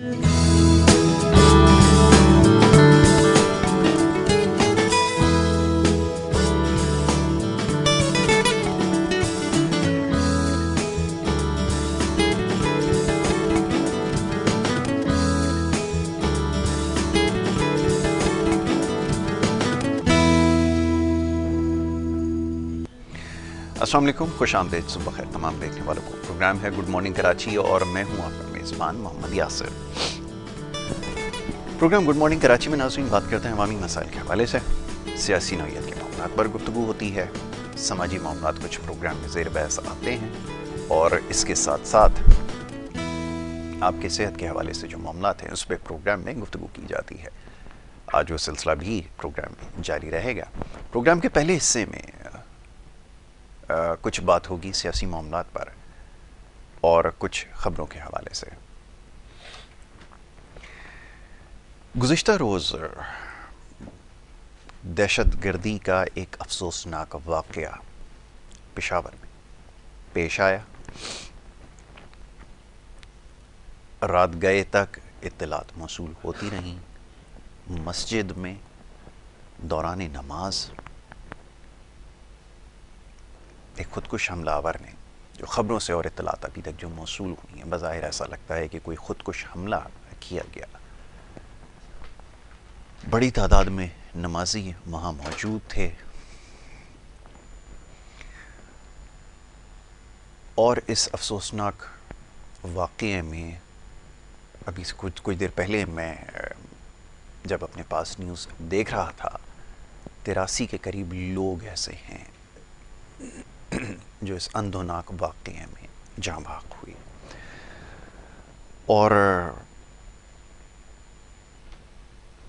अस्सलाम वालेकुम, खुश आमदीद, सुबह खैर तमाम देखने वालों को। प्रोग्राम है गुड मॉर्निंग कराची और मैं हूं आपका मेज़बान Mohammad Yasir. Programme good morning Karachi में नाज़रीन बात करते हैं अवामी मसाइल के हवाले से, सियासी नौइयत के मामलात पर गुफ्तगू होती है, समाजी मामलात कुछ प्रोग्राम में ज़ेर बहस आते हैं और इसके साथ साथ आपके सेहत के हवाले से जो मामलात हैं उस पर प्रोग्राम में गुफ्तगू की जाती है। आज वो सिलसिला भी प्रोग्राम में जारी रहेगा। प्रोग्राम के पहले हिस्से में कुछ बात होगी सियासी मामलात पर और कुछ ख़बरों के हवाले से। गुज़िश्ता रोज़ दहशतगर्दी का एक अफसोसनाक वाक़या पेशावर में पेश आया। रात गए तक इत्तलात मौसूल होती रहीं। मस्जिद में दौरान नमाज एक खुदकुश हमलावर ने, जो ख़बरों से और इत्तलात अभी तक जो मौसूल हुई हैं, बज़ाहिर ऐसा लगता है कि कोई खुदकुश हमला किया गया। बड़ी तादाद में नमाजी वहाँ मौजूद थे और इस अफसोसनाक वाक़ये में अभी से कुछ देर पहले मैं जब अपने पास न्यूज़ देख रहा था, 83 के करीब लोग ऐसे हैं जो इस अंधोनाक वाक़ये में जाँ बहक हुई। और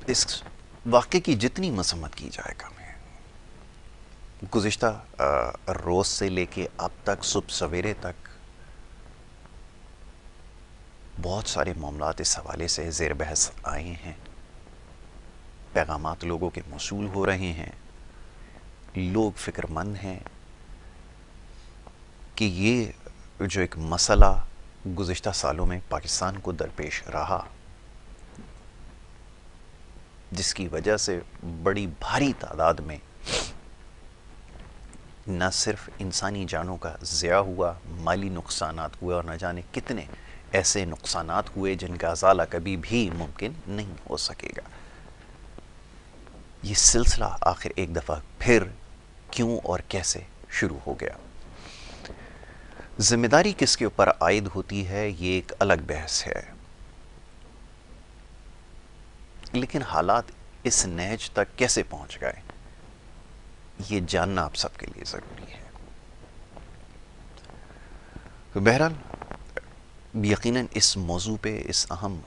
इस वाक़ये की जितनी मसम्मत की जाए कम है। गुज़िश्ता रोज़ से लेके अब तक सुबह सवेरे तक बहुत सारे मामलात इस हवाले से ज़ेर बहस आए हैं। पैगामात लोगों के मौसूल हो रहे हैं। लोग फ़िक्रमंद हैं कि ये जो एक मसला गुज़िश्ता सालों में पाकिस्तान को दरपेश रहा, जिसकी वजह से बड़ी भारी तादाद में न सिर्फ इंसानी जानों का ज़िया हुआ, माली नुकसानात हुए और न जाने कितने ऐसे नुकसानात हुए जिनका अज़ाला कभी भी मुमकिन नहीं हो सकेगा। ये सिलसिला आखिर एक दफ़ा फिर क्यों और कैसे शुरू हो गया? जिम्मेदारी किसके ऊपर आयद होती है, ये एक अलग बहस है, लेकिन हालात इस नहज तक कैसे पहुंच गए, ये जानना आप सबके लिए ज़रूरी है। तो बहरहाल यकीनन इस मौजू पे, इस अहम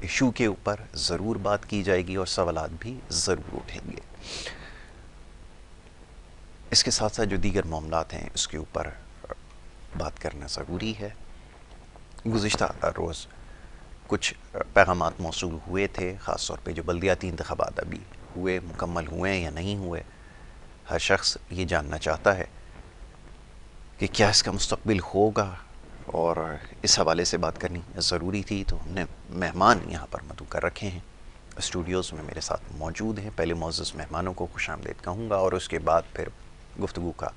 इशू के ऊपर ज़रूर बात की जाएगी और सवालात भी ज़रूर उठेंगे। इसके साथ साथ जो दीगर मामलात हैं उसके ऊपर बात करना ज़रूरी है। गुज़िश्ता रोज़ कुछ पैगामात मौसूल हुए थे, ख़ास तौर पे जो बल्दियाती इंतख़ाबात अभी हुए, मुकम्मल हुए या नहीं हुए। हर शख्स ये जानना चाहता है कि क्या इसका मुस्तक़बिल होगा और इस हवाले से बात करनी ज़रूरी थी। तो हमने मेहमान यहाँ पर मदऊ कर रखे हैं, स्टूडियोज़ में मेरे साथ मौजूद हैं। पहले मोअज़्ज़ज़ मेहमानों को खुशामदीद कहूँगा और उसके बाद फिर गुफ्तगू का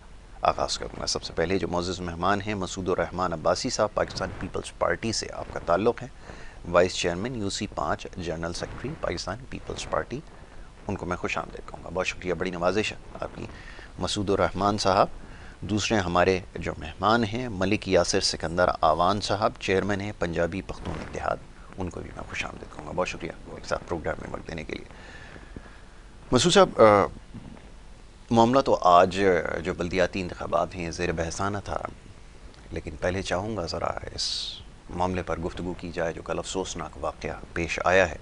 आगाज़ करूँगा। सबसे पहले जो मोअज़्ज़ज़ मेहमान हैं, मसूदुर रहमान अब्बासी साहब, पाकिस्तान पीपल्स पार्टी से आपका ताल्लुक़ है, vice chairman UC 5, general secretary Pakistan Peoples Party. उनको मैं खुशामदीद कहूँगा। बहुत शुक्रिया, बड़ी नवाजिश है आपकी मसूदुर रहमान साहब। दूसरे हमारे जो मेहमान हैं, मलिक यासिर सिकंदर आवान साहब, चेयरमैन हैं पंजाबी पख्तून इत्तेहाद। उनको भी मैं खुशामदीद कहूँगा। बहुत शुक्रिया एक साथ प्रोग्राम में वक्त देने के लिए। मसूद साहब, मामला तो आज जो बल्दियाती इंतख़ाबात हैं ज़ेर बहसाना था, लेकिन पहले चाहूँगा ज़रा इस मामले पर गुफ्तगू की जाए जो कल अफसोसनाक वाक़या पेश आया है।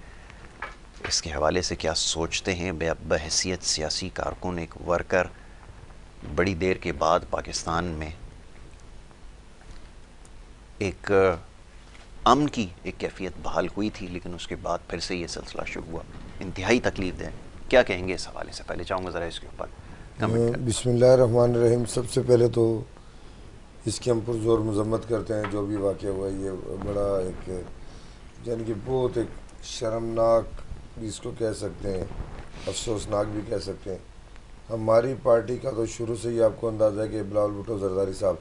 इसके हवाले से क्या सोचते हैं? बहैसियत सियासी कारकुन, एक वर्कर, बड़ी देर के बाद पाकिस्तान में एक अमन की एक कैफियत बहाल हुई थी, लेकिन उसके बाद फिर से ये सिलसिला शुरू हुआ। इंतहाई तकलीफ दें, क्या कहेंगे इस हवाले से? पहले चाहूँगा ज़रा इसके ऊपर कमेंट करें। बिस्मिल्लाहिर्रहमानिर्रहीम। सबसे पहले तो इसकी हम पुरजोर मजम्मत करते हैं। जो भी वाक़या हुआ ये बड़ा एक यानी कि बहुत एक शर्मनाक भी इसको कह सकते हैं, अफसोसनाक भी कह सकते हैं। हमारी पार्टी का तो शुरू से ही आपको अंदाज़ा है कि बिलावल भुट्टो जरदारी साहब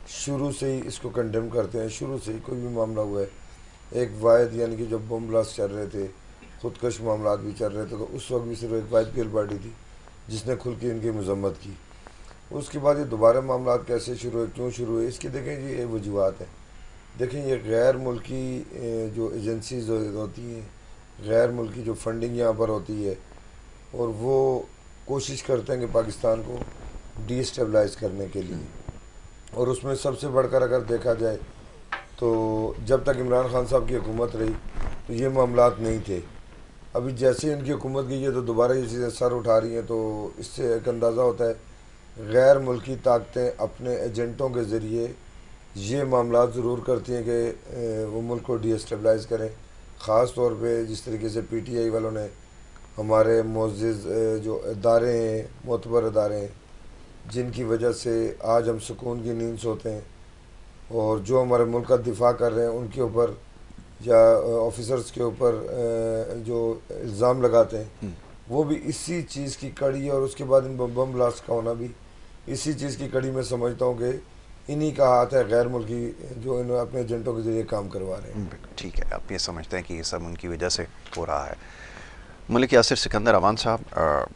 शुरू से ही इसको कंडेम करते हैं। शुरू से ही कोई भी मामला हुआ है, एक वायद यानी कि जब बम ब्लास्ट चल रहे थे, खुदकश मामला भी चल रहे थे, तो उस वक्त भी सिर्फ एक वायद पीएल पार्टी थी जिसने खुल के इनकी मजम्मत की। उसके बाद ये दोबारा मामला कैसे शुरू हुए, क्यों शुरू हुए, इसकी देखें जी ये वजूहत हैं। देखें ये गैर मुल्की जो एजेंसीज होती हैं, गैर मुल्की जो फंडिंग यहाँ पर होती है, और वो कोशिश करते हैं कि पाकिस्तान को डीस्टेबलाइज करने के लिए। और उसमें सबसे बढ़कर अगर देखा जाए तो जब तक इमरान खान साहब की हुकूमत रही तो ये मामलात नहीं थे। अभी जैसे ही इनकी हुकूमत गई है तो दोबारा ये चीज़ें सर उठा रही हैं। तो इससे एक अंदाज़ा होता है गैर मुल्की ताकतें अपने एजेंटों के ज़रिए ये मामला ज़रूर करती हैं कि वो मुल्क को डीस्टेबलाइज करें। ख़ास तौर पे जिस तरीके से पीटीआई वालों ने हमारे मोअज़्ज़िज़ जो इदारे हैं, मोतबर इदारे हैं, जिनकी वजह से आज हम सुकून की नींद सोते हैं, और जो हमारे मुल्क का दिफा कर रहे हैं उनके ऊपर या ऑफिसर्स के ऊपर जो इल्ज़ाम लगाते हैं, वो भी इसी चीज़ की कड़ी है। और उसके बाद इन बम ब्लास्ट का होना भी इसी चीज़ की कड़ी में समझता हूँ कि इन्हीं का हाथ है, गैर मुल्की जो इन अपने एजेंटों के ज़रिए काम करवा रहे हैं। ठीक है, आप ये समझते हैं कि ये सब उनकी वजह से हो रहा है। मलिक यासिर सिकंदर अवान साहब,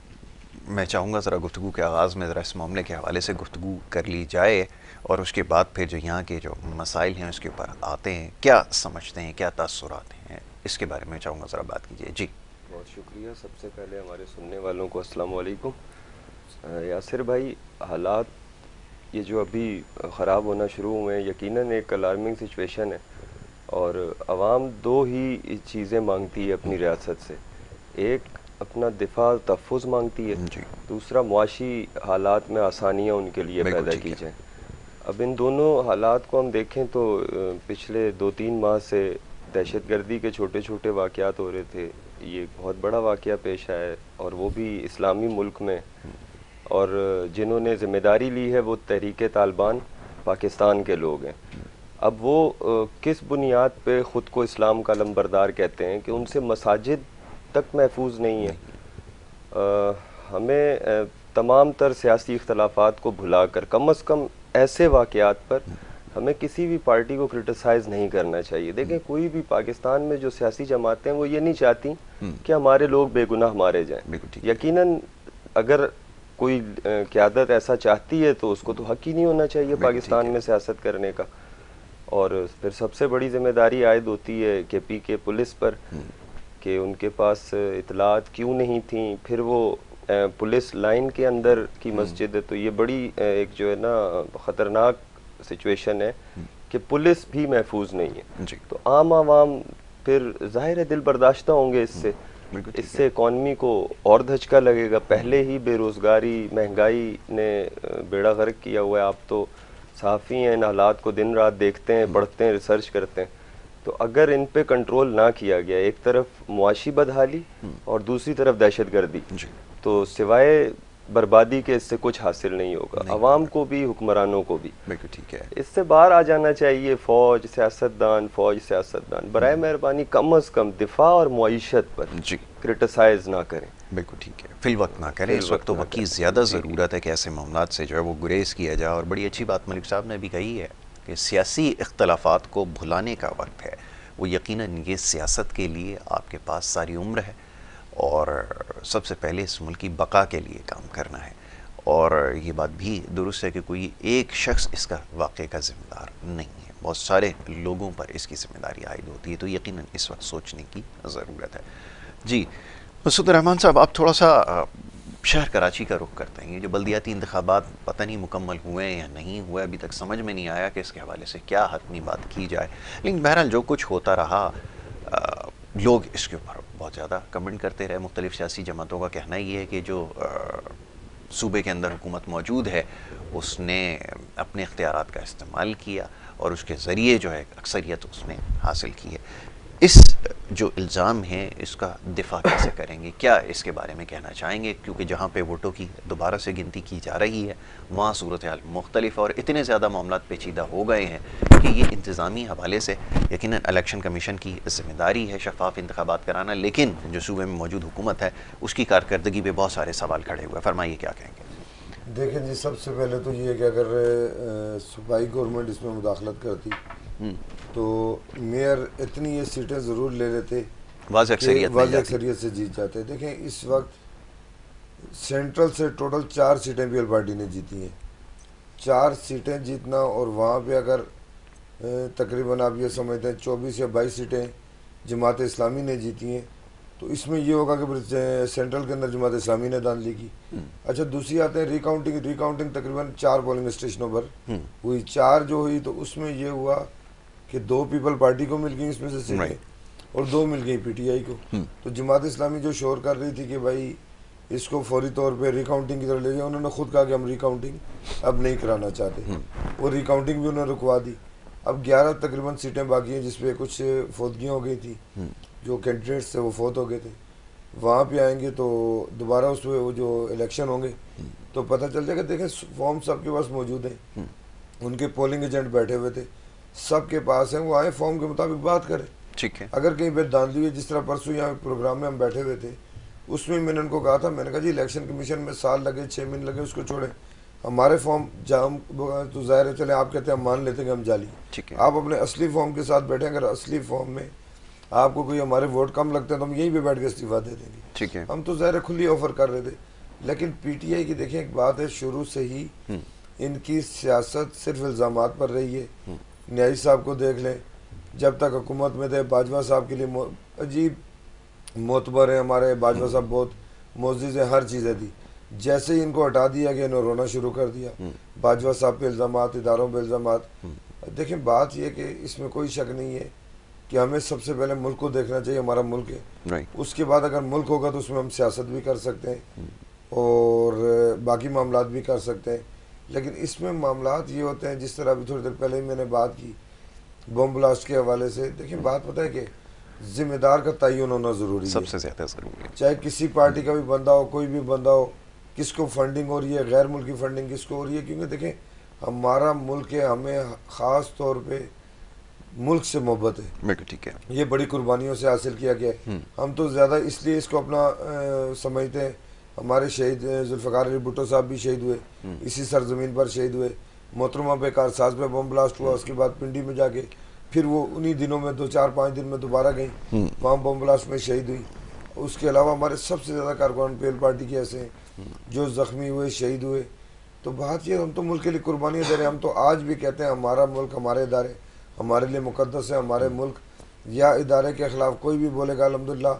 मैं चाहूँगा ज़रा गुफ्तगू के आगाज़ में ज़रा इस मामले के हवाले से गुफ्तगू कर ली जाए, और उसके बाद फिर जो यहाँ के जो मसाइल हैं उसके ऊपर आते हैं। क्या समझते हैं, क्या तासुरात हैं, इसके बारे में चाहूँगा ज़रा बात कीजिए। जी बहुत शुक्रिया। सबसे पहले हमारे सुनने वालों को अस्सलाम वालेकुम। यासिर भाई, हालात ये जो अभी ख़राब होना शुरू हुए हैं, यकीनन एक अलार्मिंग सिचुएशन है, और आवाम दो ही चीज़ें मांगती है अपनी रियासत से। एक अपना दिफा तहफ़्फ़ुज़ मांगती है, दूसरा मुआशी हालात में आसानियाँ उनके लिए पैदा की जाएँ। अब इन दोनों हालात को हम देखें तो पिछले 2-3 माह से दहशतगर्दी के छोटे छोटे वाक़यात हो रहे थे। ये बहुत बड़ा वाक़या पेश आया है, और वो भी इस्लामी मुल्क में, और जिन्होंने ज़िम्मेदारी ली है वो तहरीक तालिबान पाकिस्तान के लोग हैं। अब वो किस बुनियाद पे ख़ुद को इस्लाम का लंबरदार कहते हैं कि उनसे मसाजिद तक महफूज नहीं है। हमें तमाम तर सियासी इख्तलाफात को भुलाकर कम अज़ कम ऐसे वाक़यात पर हमें किसी भी पार्टी को क्रिटिसाइज़ नहीं करना चाहिए। देखें, कोई भी पाकिस्तान में जो सियासी जमातें हैं वो ये नहीं चाहती कि हमारे लोग बेगुनाह मारे जाएं। यकीनन अगर कोई क़यादत ऐसा चाहती है तो उसको तो हक़ ही नहीं होना चाहिए पाकिस्तान में सियासत करने का। और फिर सबसे बड़ी ज़िम्मेदारी आयद होती है KP के पुलिस पर कि उनके पास इतलात क्यों नहीं थी। फिर वो पुलिस लाइन के अंदर की मस्जिद है, तो ये बड़ी एक जो है ना ख़तरनाक सिचुएशन है कि पुलिस भी महफूज नहीं है। तो आम आवाम फिर ज़ाहिर है दिल बर्दाश्ता होंगे इससे इकॉनमी को और धचका लगेगा। पहले ही बेरोज़गारी, महंगाई ने बेड़ा गर्क किया हुआ है। आप तो सहाफ़ी हैं, इन हालात को दिन रात देखते हैं, पढ़ते हैं, रिसर्च करते हैं। तो अगर इन पे कंट्रोल ना किया गया, एक तरफ मुआशी बदहाली और दूसरी तरफ दहशतगर्दी, तो सिवाय बर्बादी के इससे कुछ हासिल नहीं होगा, अवाम को भी, हुक्मरानों को भी। बिल्कुल ठीक है, इससे बाहर आ जाना चाहिए फौज सियासतदान बराए मेहरबानी कम अज़ कम दिफा और मुआइशत पर क्रिटिसाइज़ ना करें। बिल्कुल ठीक है, फिल वक्त ना करें। इस वक्त तो वक्त की ज़्यादा ज़रूरत है कि ऐसे मामलात से जो है वो गुरेज किया जाए। और बड़ी अच्छी बात मलिक साहब ने भी कही है कि सियासी इख्तलाफात को भुलाने का वक्त है। वो यकीनन ये सियासत के लिए आपके पास सारी उम्र है, और सबसे पहले इस मुल्क की बका के लिए काम करना है। और ये बात भी दुरुस्त है कि कोई एक शख्स इसका वाक़े का ज़िम्मेदार नहीं है, बहुत सारे लोगों पर इसकी ज़िम्मेदारी आयद होती है। तो यकीनन इस वक्त सोचने की ज़रूरत है। जी मसूद रहमान साहब, आप थोड़ा सा शहर कराची का रुख करते हैं। ये जो बल्दियाती इंतखाबात पता नहीं मुकम्मल हुए हैं या नहीं हुए, अभी तक समझ में नहीं आया कि इसके हवाले से क्या हतमी बात की जाए। लेकिन बहरहाल जो कुछ होता रहा, लोग इसके ऊपर बहुत ज़्यादा कमेंट करते रहे। मुख्तलिफ़ सियासी जमातों का कहना ये है कि जो सूबे के अंदर हुकूमत मौजूद है उसने अपने इख्तियारात का इस्तेमाल किया और उसके ज़रिए जो है अक्सरियत उसने हासिल की है। इस जो इल्ज़ाम है इसका दिफा कैसे करेंगे, क्या इसके बारे में कहना चाहेंगे? क्योंकि जहाँ पे वोटों की दोबारा से गिनती की जा रही है वहाँ सूरत हाल मुख्तलिफ और इतने ज़्यादा मामला पेचीदा हो गए हैं कि ये इंतज़ामी हवाले से यकीनन इलेक्शन कमीशन की ज़िम्मेदारी है शफाफ इंतखाबात कराना, लेकिन जो सूबे में मौजूद हुकूमत है उसकी कारकर्दगी पे बहुत सारे सवाल खड़े हुए। फरमाइए क्या कहेंगे? देखें जी, सबसे पहले तो ये कि अगर सूबाई गवर्नमेंट इसमें मुदाखलत करती तो मेयर इतनी ये सीटें ज़रूर ले लेते, वाज़ अक्सरियत से जीत जाते। देखें इस वक्त सेंट्रल से टोटल 4 सीटें पीपल पार्टी ने जीती हैं। 4 सीटें जीतना और वहाँ पे अगर तकरीबन आप ये समझते हैं 24 या 22 सीटें जमात इस्लामी ने जीती हैं, तो इसमें ये होगा कि सेंट्रल के अंदर जमात इस्लामी ने दान ली की। अच्छा, दूसरी आते हैं रिकाउंटिंग तकरीबन 4 पोलिंग स्टेशनों पर हुई। 4 जो हुई तो उसमें ये हुआ कि 2 पीपल पार्टी को मिल गई इसमें से सीटें और 2 मिल गई पीटीआई को। तो जमात इस्लामी जो शोर कर रही थी कि भाई इसको फौरी तौर पे रिकाउंटिंग की तरफ ले जाए, उन्होंने खुद कहा कि हम रिकाउंटिंग अब नहीं कराना चाहते, वो रिकाउंटिंग भी उन्होंने रुकवा दी। अब 11 तकरीबन सीटें बाकी हैं जिसपे कुछ फौतगियाँ हो गई थी, जो कैंडिडेट्स थे वो फौत हो गए थे। वहाँ पे आएंगे तो दोबारा उस पर वो जो इलेक्शन होंगे तो पता चल जाएगा। देखें फॉर्म सबके पास मौजूद हैं, उनके पोलिंग एजेंट बैठे हुए थे, सबके पास हैं, वो आए फॉर्म के मुताबिक बात करें। ठीक है। अगर कहीं पे धांधली हुई, जिस तरह परसों यहाँ प्रोग्राम में हम बैठे हुए थे उसमें मैंने उनको कहा था, मैंने कहा जी इलेक्शन कमीशन में साल लगे 6 महीने लगे उसको छोड़े, हमारे फॉर्म जाम तो ज़ाहिर है, चले आप कहते हैं हम मान लेते हैं हम जाली, आप अपने असली फॉर्म के साथ बैठे। अगर असली फॉर्म में आपको कोई हमारे वोट कम लगते हैं तो हम यहीं पे बैठ के इस्तीफा दे देंगे। ठीक है। हम तो ज़ाहिर खुली ऑफर कर रहे थे, लेकिन पीटीआई की देखें एक बात है, शुरू से ही इनकी सियासत सिर्फ इल्ज़ामात पर रही है। न्यायी साहब को देख लें, जब तक हुकूमत में थे बाजवा साहब के लिए अजीब मोतबर है, हमारे बाजवा साहब बहुत मोअज़्ज़िज़ है, हर चीज़ें थी। जैसे ही इनको हटा दिया गया इन्होंने रोना शुरू कर दिया, बाजवा साहब पे इल्ज़ामात, इदारों पे इल्ज़ामात। देखें बात यह कि इसमें कोई शक नहीं है कि हमें सबसे पहले मुल्क को देखना चाहिए, हमारा मुल्क है, उसके बाद अगर मुल्क होगा तो उसमें हम सियासत भी कर सकते हैं और बाकी मामलात भी कर सकते हैं। लेकिन इसमें मामलात ये होते हैं, जिस तरह अभी थोड़ी देर पहले ही मैंने बात की बम ब्लास्ट के हवाले से। देखिए बात पता है कि जिम्मेदार का तयन होना ज़रूरी है, सबसे ज़्यादा ज़रूरी है। चाहे किसी पार्टी का भी बंदा हो, कोई भी बंदा हो, किसको फंडिंग हो रही है, गैर मुल्की फंडिंग किसको हो रही है, क्योंकि देखें हमारा मुल्क है, हमें ख़ास तौर पे मुल्क से मोहब्बत है। ठीक है। ये बड़ी कुर्बानियों से हासिल किया गया है। हम तो ज़्यादा इसलिए इसको अपना समझते हैं। हमारे शहीद जुल्फ़िकार अली भुट्टो साहब भी शहीद हुए, इसी सरजमीन पर शहीद हुए। मोहतरमा पे कारसाज पे बम ब्लास्ट हुआ, उसके बाद पिंडी में जाके फिर वो उन्हीं दिनों में 2-4-5 दिन में दोबारा गई, वहाँ बम ब्लास्ट में शहीद हुई। उसके अलावा हमारे सबसे ज़्यादा कारकुनान पीपल पार्टी के ऐसे हैं जो ज़ख्मी हुए, शहीद हुए। तो बात ये, हम तो मुल्क के लिए कुर्बानियाँ दे रहे हैं। हम तो आज भी कहते हैं हमारा मुल्क, हमारे इदारे हमारे लिए मुकद्दस है। हमारे मुल्क या इदारे के ख़िलाफ़ कोई भी बोलेगा, अल्हम्दुलिल्लाह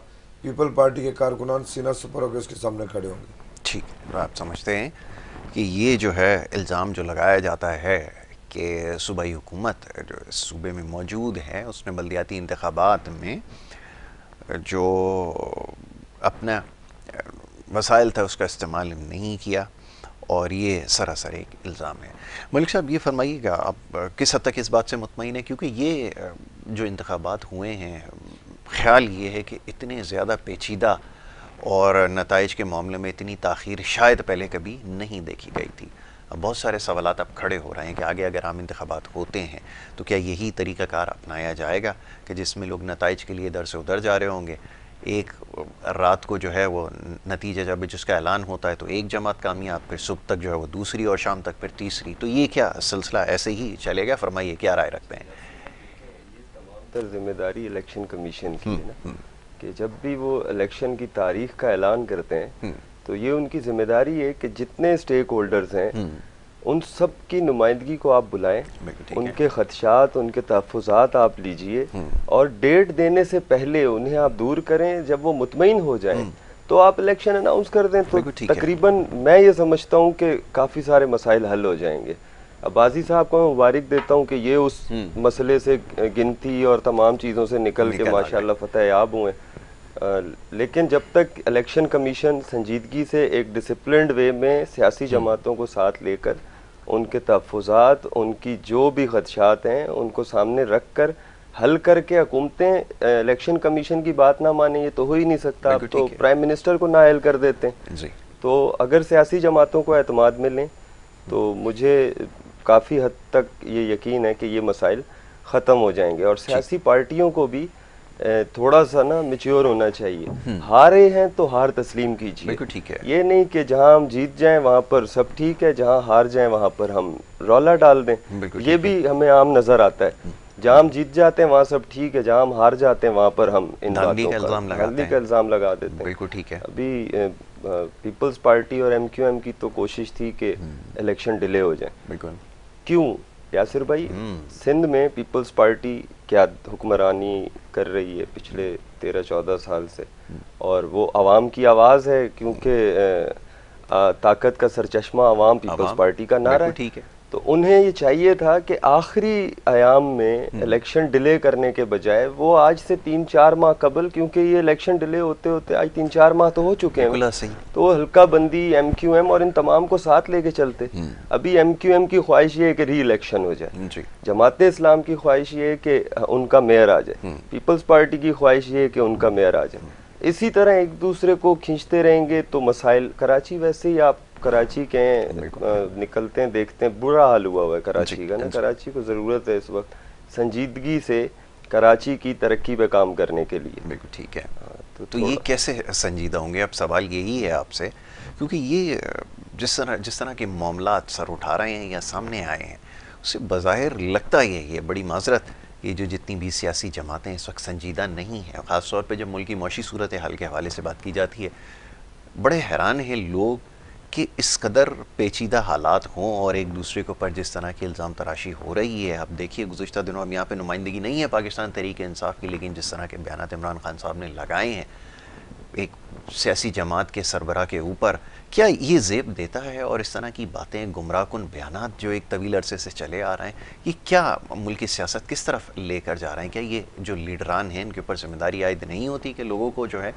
पीपल पार्टी के कारकुनान सीना सुपर होकर उसके सामने खड़े होंगे। ठीक है। आप समझते हैं कि ये जो है इल्ज़ाम जो लगाया जाता है कि सूबाई हुकूमत जो सूबे में मौजूद है उसने बल्दियाती इंतखाबात में जो अपना वसाइल था उसका इस्तेमाल नहीं किया, और ये सरासर एक इल्ज़ाम है। मलिक साहब ये फरमाइएगा आप किस हद तक इस बात से मुतमईन है, क्योंकि ये जो इंतखाबात हुए हैं ख्याल ये है कि इतने ज़्यादा पेचीदा और नताइज के मामले में इतनी ताख़ीर शायद पहले कभी नहीं देखी गई थी। अब बहुत सारे सवालात अब खड़े हो रहे हैं कि आगे अगर आम इंतखाबात होते हैं तो क्या यही तरीक़ाकार अपनाया जाएगा कि जिसमें लोग नताइज के लिए इधर से उधर जा रहे होंगे, एक रात को जो है वो नतीजा जब जिसका ऐलान होता है तो एक जमात कामयाब, फिर सुबह तक जो है वो दूसरी और शाम तक फिर तीसरी, तो ये क्या सिलसिला ऐसे ही चलेगा? फरमाइए क्या राय रखते हैं? तमाम जिम्मेदारी इलेक्शन कमीशन की है ना, कि जब भी वो इलेक्शन की तारीख का ऐलान करते हैं तो ये उनकी जिम्मेदारी है कि जितने स्टेक होल्डर्स हैं उन सब की नुमाइंदगी को आप बुलाएं, उनके खदशात, उनके तहफ़्फ़ुज़ात आप लीजिए और डेट देने से पहले उन्हें आप दूर करें। जब वो मुतमईन हो जाएं तो आप इलेक्शन अनाउंस कर दें, तो तकरीबन मैं ये समझता हूँ कि काफ़ी सारे मसाइल हल हो जाएंगे। अब्बासी साहब को मैं मुबारक देता हूँ कि ये उस मसले से, गिनती और तमाम चीज़ों से निकल के माशाल्लाह फतेहयाब हुए। लेकिन जब तक इलेक्शन कमीशन संजीदगी से एक डिसिप्लिन्ड वे में सियासी जमातों को साथ लेकर उनके तहफ़्फ़ुज़ात, उनकी जो भी खदशात हैं उनको सामने रख कर हल करके हुकूमतें इलेक्शन कमीशन की बात ना माने, ये तो हो ही नहीं सकता। अब तो प्राइम मिनिस्टर को नाअहल कर देते हैं जी। तो अगर सियासी जमातों को एतमाद मिले तो मुझे काफ़ी हद तक ये यकीन है कि ये मसाइल ख़त्म हो जाएंगे। और सियासी पार्टियों को भी थोड़ा सा ना मैच्योर होना चाहिए। हारे हैं तो हार तस्लीम कीजिए, बिल्कुल ठीक है। ये नहीं कि जहां हम जीत जाएं वहां पर सब ठीक है, जहां हार जाएं वहां पर हम रौला डाल दें। ये भी हमें आम नजर आता है, जहां हम जीत जाते हैं वहां सब ठीक है, जहां हम हार जाते हैं वहां पर हम इन बातों का इल्जाम लगा देते हैं। बिल्कुल ठीक है। अभी पीपल्स पार्टी और MQM की तो कोशिश थी कि इलेक्शन डिले हो जाए। बिल्कुल। क्यों यासिर भाई, सिंध में पीपल्स पार्टी क्या हुक्मरानी कर रही है पिछले 13-14 साल से, और वो आवाम की आवाज़ है, क्योंकि ताकत का सरचश्मा आवाम पीपल्स पार्टी का नारा है। ठीक है। तो उन्हें ये चाहिए था कि आखिरी आयाम में इलेक्शन डिले करने के बजाय वो आज से 3-4 माह कबल, क्योंकि ये इलेक्शन डिले होते होते आज 3-4 माह तो हो चुके हैं, तो हल्का बंदी MQM और इन तमाम को साथ लेके चलते। अभी MQM की ख्वाहिश ये है कि री इलेक्शन हो जाए, जमाते इस्लाम की ख्वाहिश ये है कि उनका मेयर आ जाए, पीपल्स पार्टी की ख्वाहिश ये है कि उनका मेयर आ जाए। इसी तरह एक दूसरे को खींचते रहेंगे तो मसाइल, कराची वैसे ही आप कराची के निकलते हैं देखते हैं बुरा हाल हुआ है कराची का ना। कराची को ज़रूरत है इस वक्त संजीदगी से कराची की तरक्की पे काम करने के लिए। बिल्कुल ठीक है। तो ये कैसे संजीदा होंगे, अब सवाल यही है आपसे, क्योंकि ये जिस तरह के मामलात सर उठा रहे हैं या सामने आए हैं, उससे बज़ाहिर लगता यही है, बड़ी माजरत, ये जो जितनी भी सियासी जमातें इस वक्त संजीदा नहीं हैं, ख़ास तौर पे जब मुल्क की मौशी सूरत हाल के हवाले से बात की जाती है, बड़े हैरान हैं लोग कि इस कदर पेचीदा हालात हों और एक दूसरे के ऊपर जिस तरह की इल्ज़ाम तराशी हो रही है। आप देखिए गुज़िश्ता दिनों, अब यहाँ पे नुमाइंदगी नहीं है पाकिस्तान तहरीक इंसाफ की, लेकिन जिस तरह के बयानात इमरान खान साहब ने लगाए हैं एक सियासी जमात के सरबराह के ऊपर, क्या ये ज़ेब देता है? और इस तरह की बातें, गुमराहकुन बयानात जो एक तवील अरसे से चले आ रहे हैं, ये क्या मुल्क की सियासत किस तरफ लेकर जा रहे हैं? क्या ये जो लीडरान हैं इनके ऊपर जिम्मेदारी आयद नहीं होती कि लोगों को जो है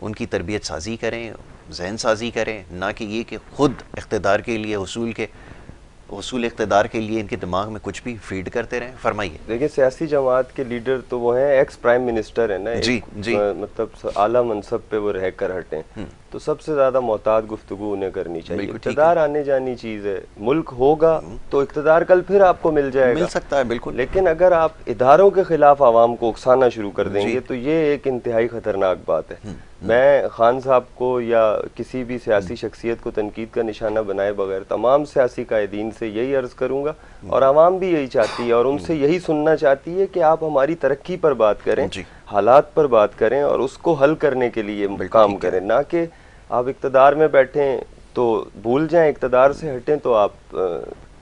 उनकी तरबियत साजी करें, जहन साजी करें, ना कि ये कि खुद इख्तिदार के लिए उसूल इख्तिदार के लिए इनके दिमाग में कुछ भी फीड करते रहें? फरमाइए। देखिए, सियासी जमात के लीडर तो वो हैं, एक्स प्राइम मिनिस्टर है ना, जी जी, मतलब आला मनसब पे वो रह कर हटें, तो सबसे ज़्यादा मोहतात गुफ्तगू उन्हें करनी चाहिए। इक़्तिदार आने जानी चीज़ है, मुल्क होगा तो इक़्तिदार कल फिर आपको मिल जाएगा, मिल सकता है, बिल्कुल। लेकिन अगर आप इदारों के खिलाफ आवाम को उकसाना शुरू कर देंगे तो ये एक इंतहाई ख़तरनाक बात है। मैं खान साहब को या किसी भी सियासी शख्सियत को तनकीद का निशाना बनाए बगैर तमाम सियासी कायदीन से यही अर्ज़ करूँगा, और आवाम भी यही चाहती है और उनसे यही सुनना चाहती है कि आप हमारी तरक्की पर बात करें, हालात पर बात करें और उसको हल करने के लिए काम करें, ना कि आप इक़्तिदार में बैठें तो भूल जाएं, इक़्तिदार से हटें तो आप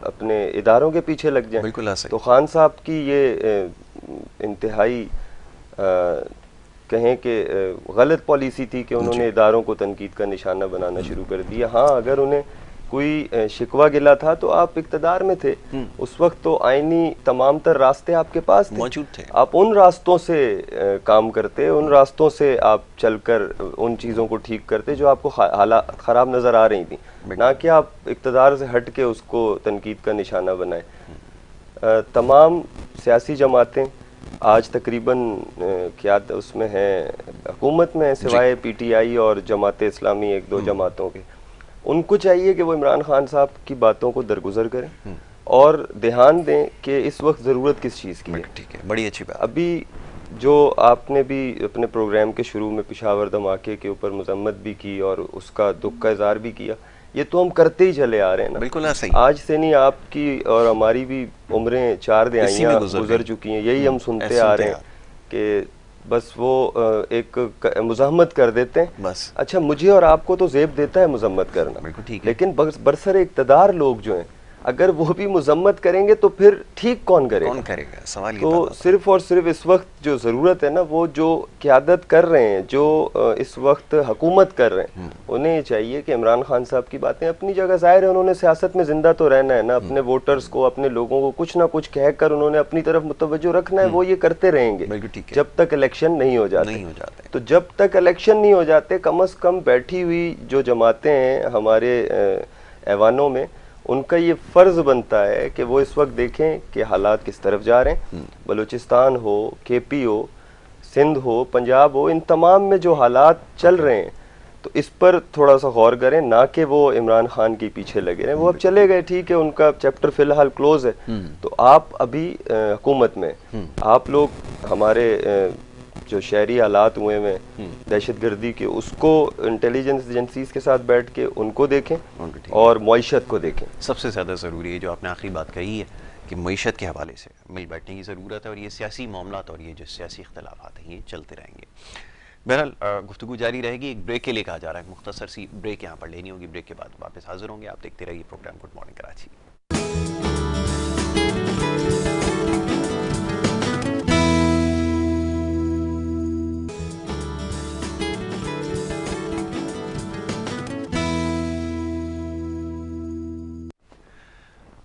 अपने इदारों के पीछे लग जाएं। बिल्कुल। तो खान साहब की ये इंतहाई कहें कि गलत पॉलिसी थी कि उन्होंने इदारों को तनकीद का निशाना बनाना शुरू कर दिया। हाँ, अगर उन्हें कोई शिकवा गिला था तो आप इक़्तिदार में थे उस वक्त, तो आईनी तमाम तर रास्ते आपके पास मौजूद थे, आप उन रास्तों से काम करते, उन रास्तों से आप चलकर उन चीज़ों को ठीक करते जो आपको हालात ख़राब नज़र आ रही थी, ना कि आप इक़्तिदार से हट के उसको तनकीद का निशाना बनाए। तमाम सियासी जमातें आज तकरीबन क्या उसमें हैं, हुकूमत में, सिवाय PTI और जमात इस्लामी एक दो जमातों के, उनको चाहिए कि वो इमरान खान साहब की बातों को दरगुजर करें और ध्यान दें कि इस वक्त ज़रूरत किस चीज़ की है। ठीक है, बड़ी अच्छी बात। अभी जो आपने भी अपने प्रोग्राम के शुरू में पेशावर धमाके के ऊपर मजम्मत भी की और उसका दुख का इज़हार भी किया, ये तो हम करते ही चले आ रहे हैं ना। बिल्कुल सही। आज से नहीं, आपकी और हमारी भी उम्रें 4 दिहाइयाँ गुजर चुकी हैं, यही हम सुनते आ रहे हैं कि बस वो एक मुज़ाहमत कर देते हैं बस। अच्छा, मुझे और आपको तो ज़ेब देता है मुज़म्मत करना, लेकिन बरसर इक़्तिदार लोग जो हैं अगर वो भी मुज़म्मत करेंगे तो फिर ठीक कौन करेगा? सवाल तो सिर्फ और सिर्फ इस वक्त जो ज़रूरत है ना, वो जो क़यादत कर रहे हैं, जो इस वक्त हुकूमत कर रहे हैं, उन्हें ये चाहिए कि इमरान खान साहब की बातें अपनी जगह, ज़ाहिर है उन्होंने सियासत में ज़िंदा तो रहना है ना, अपने वोटर्स को, अपने लोगों को कुछ ना कुछ कह कर उन्होंने अपनी तरफ मुतवज्जो रखना है, वो ये करते रहेंगे जब तक इलेक्शन नहीं हो जाते। तो जब तक इलेक्शन नहीं हो जाते, कम अज़ कम बैठी हुई जो जमातें हैं हमारे ऐवानों में, उनका ये फ़र्ज़ बनता है कि वो इस वक्त देखें कि हालात किस तरफ जा रहे हैं। बलूचिस्तान हो, केपी हो, सिंध हो, पंजाब हो, इन तमाम में जो हालात चल रहे हैं तो इस पर थोड़ा सा गौर करें, ना कि वो इमरान खान के पीछे लगे रहें। वो अब चले गए, ठीक है, उनका चैप्टर फ़िलहाल क्लोज़ है। तो आप अभी हुकूमत में आप लोग हमारे जो शहरी हालात हुए हैं दहशतगर्दी के, उसको इंटेलिजेंस एजेंसीज के साथ बैठ के उनको देखें और मईशत को देखें। सबसे ज़्यादा ज़रूरी है जो आपने आखिरी बात कही है कि मईशत के हवाले से मिल बैठने की ज़रूरत है, और ये सियासी मामलात और ये जो सियासी इख्तलाफात हैं ये चलते रहेंगे। बहरहाल गुफ्तगू जारी रहेगी। एक ब्रेक के लिए कहा जा रहा है, मुख्तसर सी ब्रेक यहाँ पर लेनी होगी। ब्रेक के बाद वापस हाजिर होंगे। आप देखते रहिए programme good morning Karachi.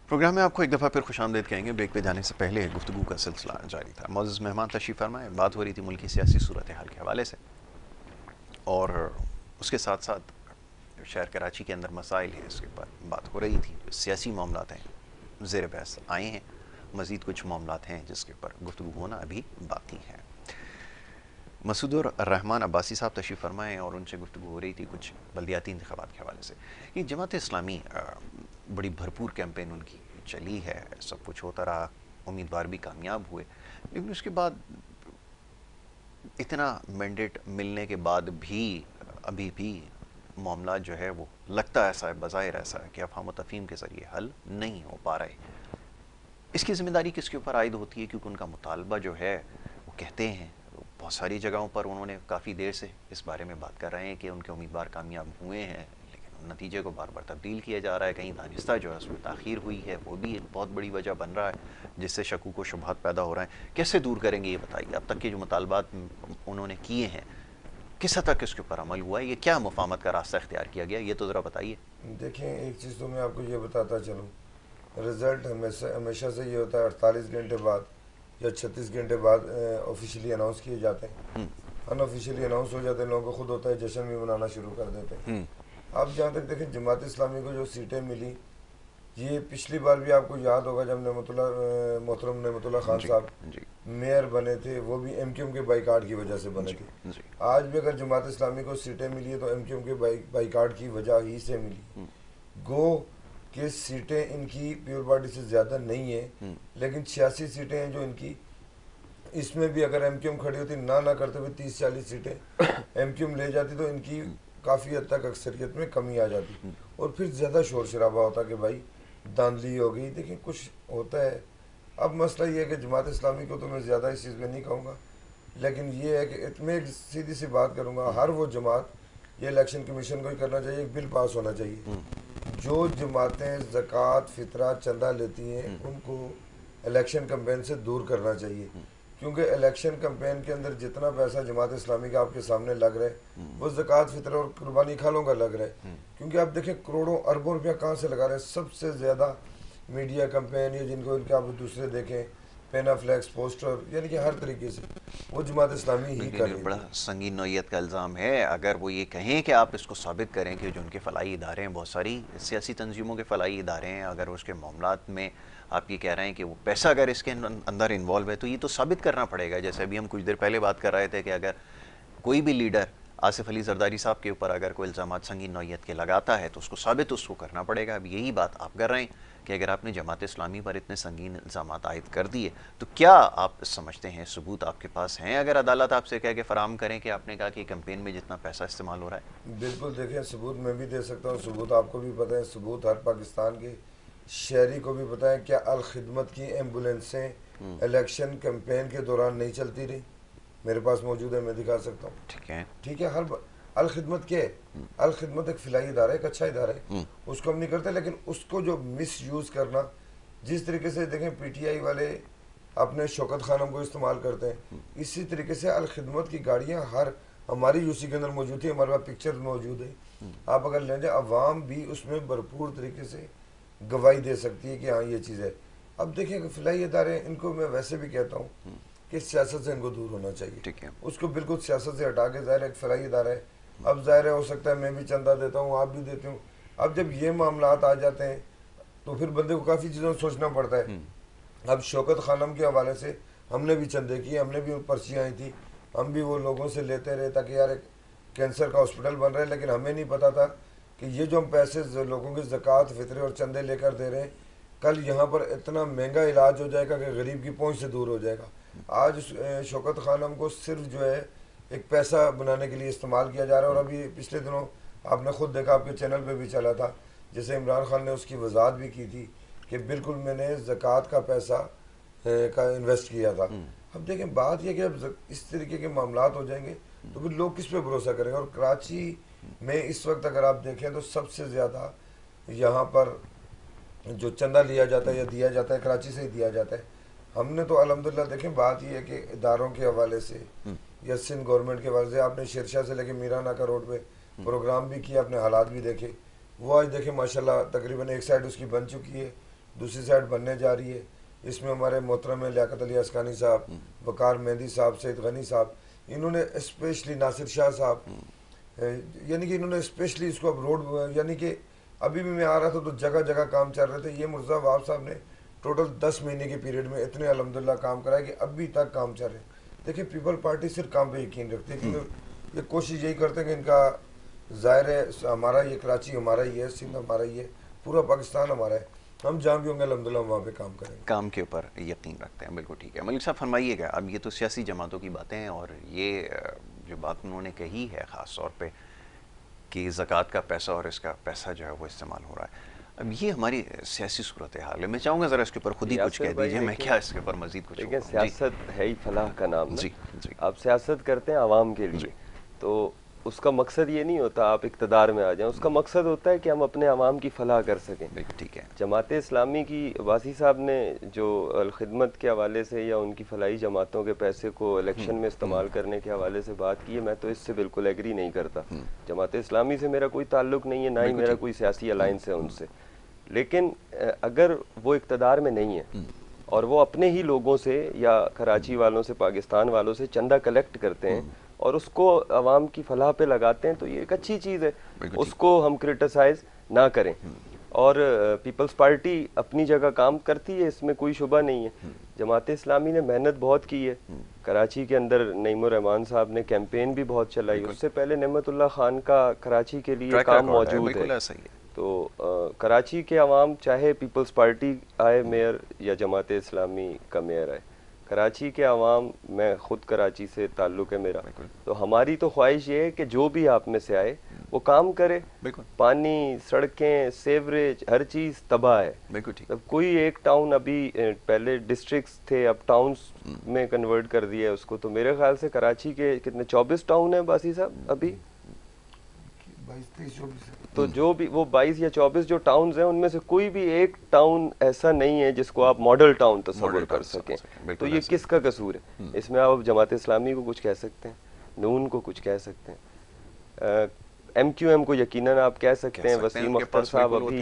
Programme में आपको एक दफ़ा फिर खुशामदीद कहेंगे। ब्रेक पे जाने से पहले गुफ्तगू का सिलसिला जारी था। मौजूद मेहमान तशरीफ़ फरमाए, बात हो रही थी मुल्क की सियासी सूरत हाल के हवाले से, और उसके साथ साथ शहर कराची के अंदर मसाइल है इसके ऊपर बात हो रही थी। सियासी मामलात हैं ज़ेर बहस आए हैं, मज़ीद कुछ मामलात हैं जिसके ऊपर गुफ्तगू होना अभी बाकी है। मसूदुर रहमान अब्बासी साहब तशरीफ़ फरमाए और उनसे गुफ्तगू हो रही थी कुछ बल्दियाती इंतखाबात के हवाले से। ये जमात इस्लामी बड़ी भरपूर कैंपेन उनकी चली है, सब कुछ होता रहा, उम्मीदवार भी कामयाब हुए, लेकिन उसके बाद इतना मैंडेट मिलने के बाद भी अभी भी मामला जो है वो लगता ऐसा है, बज़ाहिर ऐसा है कि अफ़हाम व तफ़हीम के ज़रिए हल नहीं हो पा रहे। इसकी ज़िम्मेदारी किसके ऊपर आयद होती है? क्योंकि उनका मुतालबा जो है वो कहते हैं बहुत सारी जगहों पर, उन्होंने काफ़ी देर से इस बारे में बात कर रहे हैं कि उनके उम्मीदवार कामयाब हुए हैं, लेकिन नतीजे को बार बार तब्दील किया जा रहा है। कहीं दानिस्ता जो है उसमें ताख़ीर हुई है, वो भी एक बहुत बड़ी वजह बन रहा है जिससे शकूक व शुबहात पैदा हो रहे हैं। कैसे दूर करेंगे ये बताइए। अब तक के जो मुतालबात उन्होंने किए हैं किस हद तक इसके ऊपर अमल हुआ है? ये क्या मुफाहमत का रास्ता इख्तियार किया गया, ये तो ज़रा बताइए। देखें, एक चीज़ तो मैं आपको ये बताता चलूँ, रिज़ल्ट हमेशा से ये होता है 48 घंटे बाद या 36 घंटे बाद ऑफिशियली अनाउंस किए जाते हैं। अनऑफिशियली अनाउंस हो जाते हैं, लोगों को खुद होता है, जश्न भी मनाना शुरू कर देते हैं। अब जहाँ तक देखें जमात इस्लामी को जो सीटें मिली, ये पिछली बार भी आपको याद होगा जब मोहतरम नेमतुल्ला खान साहब मेयर बने थे, वो भी एमक्यूएम के बाइकाट की वजह से बने थे। आज भी अगर जमात इस्लामी को सीटें मिली है तो एमक्यूएम के बाइकाट की वजह ही से मिली। गो कि सीटें इनकी प्योर पार्टी से ज़्यादा नहीं है, लेकिन 86 सीटें हैं जो इनकी, इसमें भी अगर एमक्यूएम खड़ी होती ना करते हुए 30-40 सीटें एमक्यूएम ले जाती तो इनकी काफ़ी हद तक अक्सरियत में कमी आ जाती और फिर ज़्यादा शोर शराबा होता कि भाई धांधली हो गई। देखिए कुछ होता है। अब मसला ये है कि जमात इस्लामी को तो मैं ज़्यादा इस चीज़ में नहीं कहूँगा, लेकिन ये है कि मैं एक सीधी सी बात करूँगा, हर वो जमात, ये इलेक्शन कमीशन को ही करना चाहिए, एक बिल पास होना चाहिए, जो जमातें ज़कात फितरा चंदा लेती हैं उनको इलेक्शन कैंपेन से दूर करना चाहिए। क्योंकि इलेक्शन कैंपेन के अंदर जितना पैसा जमात इस्लामी का आपके सामने लग रहा है वो ज़कात फितर और कुर्बानी खालों का लग रहा है। क्योंकि आप देखें करोड़ों अरबों रुपया कहाँ से लगा रहे हैं। सबसे ज़्यादा मीडिया कैंपेन या जिनको इनके आप दूसरे देखें पेनाफ्लेक्स पोस्टर, यानी कि हर तरीके से वो जमात इस्लामी ही कर रही है। बड़ा संगीन नौयत का इल्ज़ाम है। अगर वो ये कहें कि आप इसको साबित करें कि जो उनके फ़लाई इदारे हैं, बहुत सारी सियासी तंजीमों के फ़लाई इदारे हैं, अगर उसके मामलात में आप ये कह रहे हैं कि वो पैसा अगर इसके अंदर इन्वॉल्व है तो ये तो साबित करना पड़ेगा। जैसे अभी हम कुछ देर पहले बात कर रहे थे कि अगर कोई भी लीडर आसिफ अली जरदारी साहब के ऊपर अगर कोई इल्ज़ामात संगीन नौयत के लगाता है तो उसको साबित उसको करना पड़ेगा। अब यही बात आप कर रहे हैं कि अगर आपने जमात इस्लामी पर इतने संगीन इल्ज़ामात आयद कर दिए तो क्या आप समझते हैं सबूत आपके पास हैं? अगर अदालत आपसे कह के फराम करें कि आपने कहा कि कैंपेन में जितना पैसा इस्तेमाल हो रहा है। बिल्कुल, देखें सबूत मैं भी दे सकता हूँ, सबूत आपको भी पता है, सबूत हर पाकिस्तान के शहरी को भी पता है। क्या अल खिदमत की एम्बुलेंसें इलेक्शन कैंपेन के दौरान नहीं चलती रही? मेरे पास मौजूद है, मैं दिखा सकता हूँ। ठीक है, हर अल खिदमत क्या है? अल खिदमत एक फिलाई इदारा है, एक अच्छा इदारा है, उसको हम नहीं करते, लेकिन उसको जो मिस यूज़ करना, जिस तरीके से देखें पीटीआई वाले अपने शौकत खानम को इस्तेमाल करते हैं, इसी तरीके से अल खिदमत की गाड़ियाँ हर हमारी यूसी के अंदर मौजूद थी, हमारे पास पिक्चर मौजूद है। आप अगर लें जाए, अवाम भी उसमें भरपूर तरीके से गवाही दे सकती है कि हाँ ये चीज़ है। अब देखिए फिलहाल इदारे, इनको मैं वैसे भी कहता हूँ कि सियासत से इनको दूर होना चाहिए। ठीक है, उसको बिल्कुल सियासत से हटा के, ज़ाहिर एक फिलहाल इदारा है, अब ज़ाहिर है हो सकता है मैं भी चंदा देता हूँ, आप भी देते हूँ। अब जब ये मामलात आ जाते हैं, तो फिर बंदे को काफ़ी चीज़ों सोचना पड़ता है। अब शौकत खानम के हवाले से हमने भी चंदे किए, हमने भी पर्चियाँ आई थी, हम भी वो लोगों से लेते रहे ताकि यार एक कैंसर का हॉस्पिटल बन रहा है, लेकिन हमें नहीं पता था कि ये जो हम पैसे लोगों के ज़कात फितरे और चंदे लेकर दे रहे हैं, कल यहाँ पर इतना महंगा इलाज हो जाएगा कि गरीब की पहुँच से दूर हो जाएगा। आज शौकत खानम को सिर्फ जो है एक पैसा बनाने के लिए इस्तेमाल किया जा रहा है। और अभी पिछले दिनों आपने खुद देखा, आपके चैनल पे भी चला था, जैसे इमरान खान ने उसकी वजाहत भी की थी कि बिल्कुल मैंने ज़कात का पैसा का इन्वेस्ट किया था। अब देखें, बात यह कि अब इस तरीके के मामलात हो जाएंगे तो फिर लोग किस पे भरोसा करेंगे। और कराची में इस वक्त अगर आप देखें तो सबसे ज़्यादा यहाँ पर जो चंदा लिया जाता है या दिया जाता है, कराची से ही दिया जाता है। हमने तो अल्हम्दुलिल्लाह देखें, बात यह है कि इदारों के हवाले से या सिंध गवर्नमेंट के हवाले से, आपने शेरशाह से लेके मीरा नाका रोड पे प्रोग्राम भी किया, अपने हालात भी देखे। वो आज देखें माशाल्लाह तकरीबन एक साइड उसकी बन चुकी है, दूसरी साइड बनने जा रही है। इसमें हमारे मोहतरम लियाकत अली अस्कानी साहब, वकार मेहंदी साहब, सैयद गनी साहब, इन्होंने स्पेशली नासिर शाह साहब, यानी कि इन्होंने स्पेशली इसको अब रोड, यानी कि अभी भी मैं आ रहा था तो जगह जगह काम चल रहे थे। ये मुर्जा वाब साहब ने टोटल 10 महीने के पीरियड में इतने अल्हम्दुलिल्लाह काम कराए कि अभी तक काम चल रहे हैं। देखिए, पीपल पार्टी सिर्फ काम पे यकीन रखती है, क्योंकि ये कोशिश यही करते हैं कि इनका ज़ाहिर है हमारा ये कराची हमारा ही है, सिंध हमारा ही है, पूरा पाकिस्तान हमारा है, हम जहाँ भी होंगे अल्हम्दुलिल्लाह वहाँ पे काम करेंगे, काम के ऊपर यकीन रखते हैं। बिल्कुल ठीक है। मलिक साहब फरमाइएगा, अब ये तो सियासी जमातों की बातें हैं और ये जो बात उन्होंने कही है ख़ास तौर पे कि ज़कात का पैसा और इसका पैसा जो है वो इस्तेमाल हो रहा है, अब ये हमारी सियासी सूरत हाल है। मैं चाहूँगा ज़रा इसके ऊपर खुद ही कुछ कह दीजिए, मैं क्या इसके ऊपर मज़ीद कुछ देखिए, सियासत है ही फलाह का नाम। जी जी, आप सियासत करते हैं आवाम के लिए, तो उसका मकसद ये नहीं होता आप इक़्तिदार में आ जाएं, उसका मकसद होता है कि हम अपने आवाम की फलाह कर सकें। ठीक है। जमात इस्लामी की वासी साहब ने जो खिदमत के हवाले से या उनकी फलाही जमातों के पैसे को इलेक्शन में इस्तेमाल करने के हवाले से बात की है, मैं तो इससे बिल्कुल एग्री नहीं करता। जमात इस्लामी से मेरा कोई ताल्लुक नहीं है, ना ही मेरा कोई सियासी अलायंस है उनसे। लेकिन अगर वो इक़्तिदार में नहीं है और वो अपने ही लोगों से या कराची वालों से, पाकिस्तान वालों से चंदा कलेक्ट करते हैं और उसको आवाम की फलाह पे लगाते हैं, तो ये एक अच्छी चीज़ है, उसको हम क्रिटिसाइज ना करें। और पीपल्स पार्टी अपनी जगह काम करती है, इसमें कोई शुबा नहीं है। जमात इस्लामी ने मेहनत बहुत की है, कराची के अंदर नईमुर रहमान साहब ने कैंपेन भी बहुत चलाई, उससे पहले नेमतुल्लाह खान का कराची के लिए काम मौजूद है। तो कराची के अवाम चाहे पीपल्स पार्टी आए मेयर या जमात इस्लामी का मेयर आए, कराची के अवाम, मैं ख़ुद कराची से ताल्लुक़ है मेरा, तो हमारी तो ख्वाहिश ये है कि जो भी आप में से आए वो काम करे। पानी, सड़कें, सेवरेज, हर चीज़ तबाह है। अब कोई एक टाउन, अभी पहले डिस्ट्रिक्ट्स थे अब टाउन्स में कन्वर्ट कर दिया है उसको, तो मेरे ख्याल से कराची के कितने 24 टाउन हैं बासी साहब अभी, 22-23-24, तो जो भी वो 22 या 24 जो टाउन्स हैं उनमें से कोई भी एक टाउन ऐसा नहीं है जिसको आप मॉडल टाउन तस्वर कर सकें। तो ये किसका कसूर है? इसमें आप जमात इस्लामी को कुछ कह सकते हैं, नून को कुछ कह सकते हैं, MQM को यकीनन आप कह सकते हैं। वसीम अख्तर साहब अभी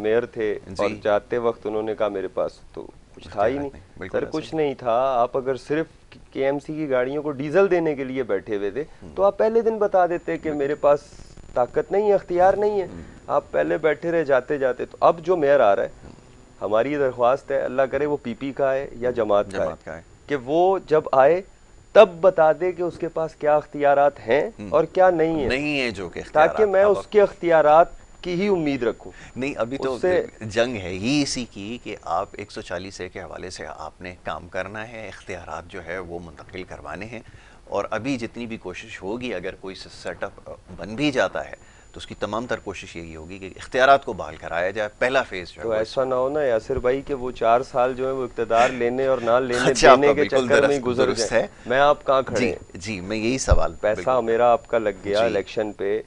मेयर थे और जाते वक्त उन्होंने कहा मेरे पास तो कुछ था ही नहीं, सर कुछ नहीं था। आप अगर सिर्फ KMC की गाड़ियों को डीजल देने के लिए बैठे हुए थे तो आप पहले दिन बता देते कि मेरे पास ताकत नहीं है, अख्तियार नहीं है, आप पहले बैठे रहे जाते जाते। तो अब जो मेयर आ रहा है, हमारी दरख्वास्त है, अल्लाह करे वो PP का है या जमात का है, कि वो जब आए तब बता दे कि उसके पास क्या अख्तियारात हैं और क्या नहीं है जो कि ताकि मैं उसके अख्तियारात की ही उम्मीद रखूं। नहीं, अभी तो जंग है ही इसी की कि आप 140A के हवाले से आपने काम करना है, इख्तियारात जो है वो मुंतकिल करवाने हैं। और अभी जितनी भी कोशिश होगी, अगर कोई सेटअप बन भी जाता है तो उसकी तमाम तर कोशिश यही होगी कि इख्तियारात को बहाल कराया जाए, पहला फेज जो है। तो ऐसा ना हो ना यासिर भाई कि वो 4 साल जो है वो इख्तियार लेने और ना लेने देने के चक्कर में गुजर जाए। मैं आप कहाँ खड़े? जी, मैं यही सवाल, पैसा मेरा आपका लग गया इलेक्शन पे,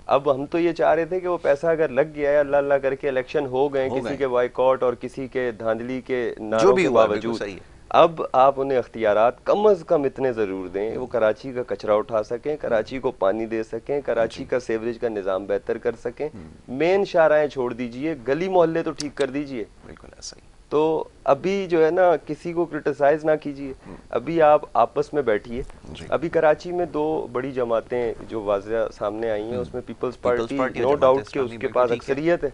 अब हम तो ये चाह रहे थे कि वो पैसा अगर लग गया है, अल्लाह अल्लाह करके इलेक्शन हो गए, किसी के बॉयकॉट और किसी के धांधली के नारों के बावजूद, अब आप उन्हें अख्तियारात कम अज़ कम इतने ज़रूर दें वो कराची का कचरा उठा सकें, कराची को पानी दे सकें, कराची का सेवरेज का निज़ाम बेहतर कर सकें। मेन शाहराहें छोड़ दीजिए, गली मोहल्ले तो ठीक कर दीजिए। बिल्कुल ऐसा ही। तो अभी जो है ना किसी को क्रिटिसाइज ना कीजिए, अभी आप आपस में बैठिए। अभी कराची में दो बड़ी जमातें जो वाज़ेह सामने आई हैं, उसमें पीपल्स पार्टी नो डाउट कि उसके पास अक्सरियत है,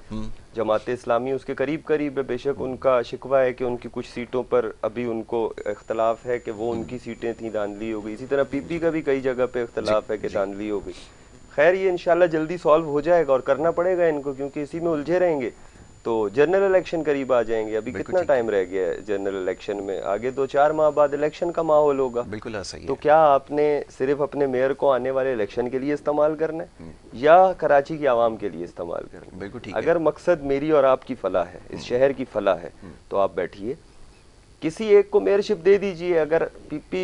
जमात इस्लामी उसके करीब करीब है। बेशक उनका शिकवा है कि उनकी कुछ सीटों पर अभी उनको इख्तलाफ है कि वो उनकी सीटें थी धांधली हो गई, इसी तरह पीपी का भी कई जगह पे इख्तलाफ है कि धांधली हो गई। खैर ये इंशाल्लाह जल्दी सॉल्व हो जाएगा और करना पड़ेगा इनको, क्योंकि इसी में उलझे रहेंगे तो जनरल इलेक्शन करीब आ जाएंगे। अभी कितना टाइम रह गया है जनरल इलेक्शन में, आगे 2-4 माह बाद इलेक्शन का माहौल होगा। बिल्कुल सही है। तो क्या आपने सिर्फ अपने मेयर को आने वाले इलेक्शन के लिए इस्तेमाल करना है या कराची की आवाम के लिए इस्तेमाल करना है? बिल्कुल ठीक अगर मकसद मेरी और आपकी फलाह है, इस शहर की फलाह है, तो आप बैठिए, किसी एक को मेयरशिप दे दीजिए। अगर पीपी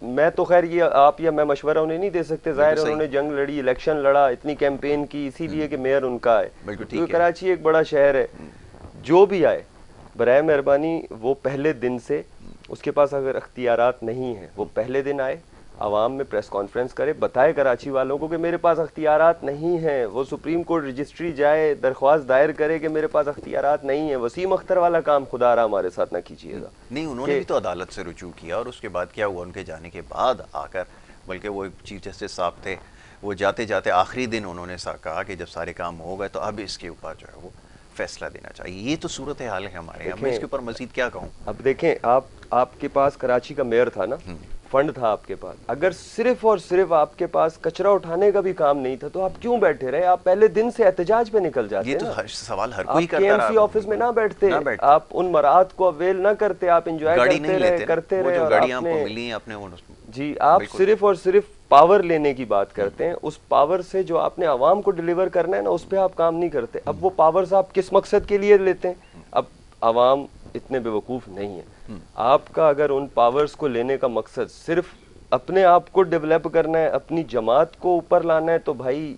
मैं तो खैर ये आप या मैं मशवरा उन्हें नहीं दे सकते, जाहिर है उन्होंने जंग लड़ी, इलेक्शन लड़ा, इतनी कैंपेन की इसीलिए कि मेयर उनका है, क्योंकि कराची एक बड़ा शहर है। जो भी आए बराए मेहरबानी वो पहले दिन से, उसके पास अगर अख्तियारात नहीं है वो पहले दिन आए, आवाम में प्रेस कॉन्फ्रेंस करे, बताए कराची वालों को कि मेरे पास अख्तियारात नहीं हैं। वो सुप्रीम कोर्ट रजिस्ट्री जाए, दरख्वास्त दायर करे कि मेरे पास अख्तियारात नहीं है। वसीम अख्तर वाला काम खुदा रहा हमारे साथ ना कीजिएगा। नहीं, उन्होंने भी तो अदालत से रुजू किया और उसके बाद क्या हुआ, उनके जाने के बाद आकर, बल्कि वो चीफ जस्टिस साहब थे, वो जाते जाते आखिरी दिन उन्होंने कहा कि जब सारे काम हो गए तो अब इसके ऊपर जो है वो फैसला देना चाहिए। ये तो सूरत हाल है हमारे यहाँ, मैं इसके ऊपर मजीद क्या कहूँ। अब देखें, आपके पास कराची का मेयर था ना, फंड था आपके पास, अगर सिर्फ और सिर्फ आपके पास कचरा उठाने का भी काम नहीं था तो आप क्यों बैठे रहे? आप पहले दिन से एहतजाज पे निकल जाते। ये तो सवाल हर कोई करता रहा। आप ऑफिस में ना बैठते, आप उन मराहत को अवेल ना करते, आप एंजॉय करते रहे और आपने जी आप सिर्फ और सिर्फ पावर लेने की बात करते हैं। उस पावर से जो आपने आवाम को डिलीवर करना है ना, उस पर आप काम नहीं करते। अब वो पावर्स आप किस मकसद के लिए लेते हैं? अब आवाम इतने बेवकूफ नहीं है। आपका अगर उन पावर्स को लेने का मकसद सिर्फ अपने आप को डेवलप करना है, अपनी जमात को ऊपर लाना है, तो भाई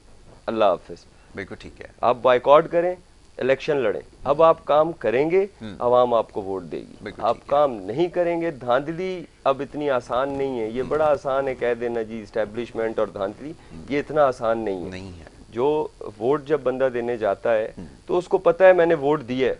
अल्लाह हाफिज। बिल्कुल ठीक है, आप बाइकआउट करें, इलेक्शन लड़ें। अब आप काम करेंगे, आवाम आपको वोट देगी। आप काम नहीं करेंगे, धांधली अब इतनी आसान नहीं है। ये बड़ा आसान है कह देना जी इस्टेब्लिशमेंट और धांधली, ये इतना आसान नहीं है। जो वोट जब बंदा देने जाता है तो उसको पता है मैंने वोट दिया है,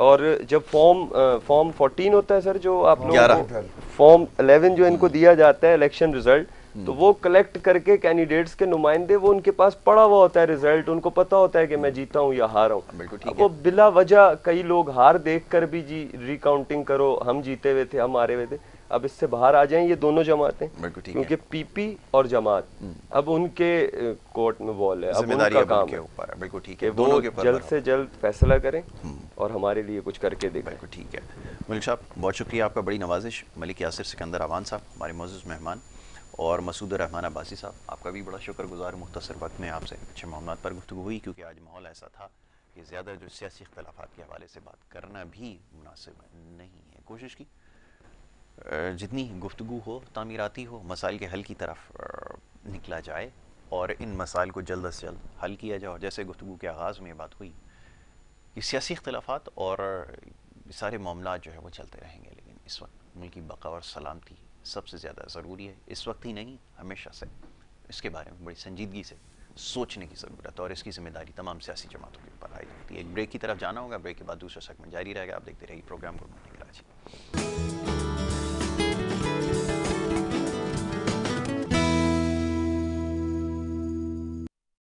और जब फॉर्म 14 होता है सर, जो आप लोगों को फॉर्म 11 जो इनको दिया जाता है इलेक्शन रिजल्ट, तो वो कलेक्ट करके कैंडिडेट्स के नुमाइंदे, वो उनके पास पड़ा हुआ होता है रिजल्ट, उनको पता होता है कि मैं जीता हूँ या हारा हूँ। अब वो बिला वजह कई लोग हार देख कर भी जी रिकाउंटिंग करो, हम जीते हुए थे, हम हारे हुए थे। अब इससे बाहर आ जाएं ये दोनों जमातें, क्योंकि पीपी और जमात अब उनके कोर्ट में बॉल है, अब उनका काम है। बिल्कुल ठीक है, वो जल्द से जल्द फैसला करें और हमारे लिए कुछ करके देखें। बिल्कुल ठीक है। मलिक साहब बहुत शुक्रिया आपका, बड़ी नवाजिश। मलिक यासिर सिकंदर अवान साहब हमारे मौजूद मेहमान, और मसूद रहमान अब्बासी साहब, आपका भी बड़ा शुक्रगुजार। मुख्तसर वक्त में आपसे अच्छे मामलात पर गुफ्तगू हुई, क्योंकि आज माहौल ऐसा था कि ज़्यादा जो सियासी इख्तलाफात के हवाले से बात करना भी मुनासिब नहीं है। कोशिश की जितनी गुफ्तगू हो, तामीराती हो, मसाइल के हल की तरफ निकला जाए और इन मसाइल को जल्द से जल्द हल किया जाए। और जैसे गुफ्तगू के आगाज़ में बात हुई कि सियासी इख्तलाफात और सारे मामला जो है वो चलते रहेंगे, लेकिन इस वक्त मुल्क की बका और सलामती सबसे ज़्यादा ज़रूरी है। इस वक्त ही नहीं, हमेशा से इसके बारे में बड़ी संजीदगी से सोचने की ज़रूरत है, और इसकी जिम्मेदारी तमाम सियासी जमातों के ऊपर आई होती है। एक ब्रेक की तरफ जाना होगा, ब्रेक के बाद दूसरा सेगमेंट जारी रहेगा। आप देखते रहिए प्रोग्राम गुड मॉर्निंग कराची।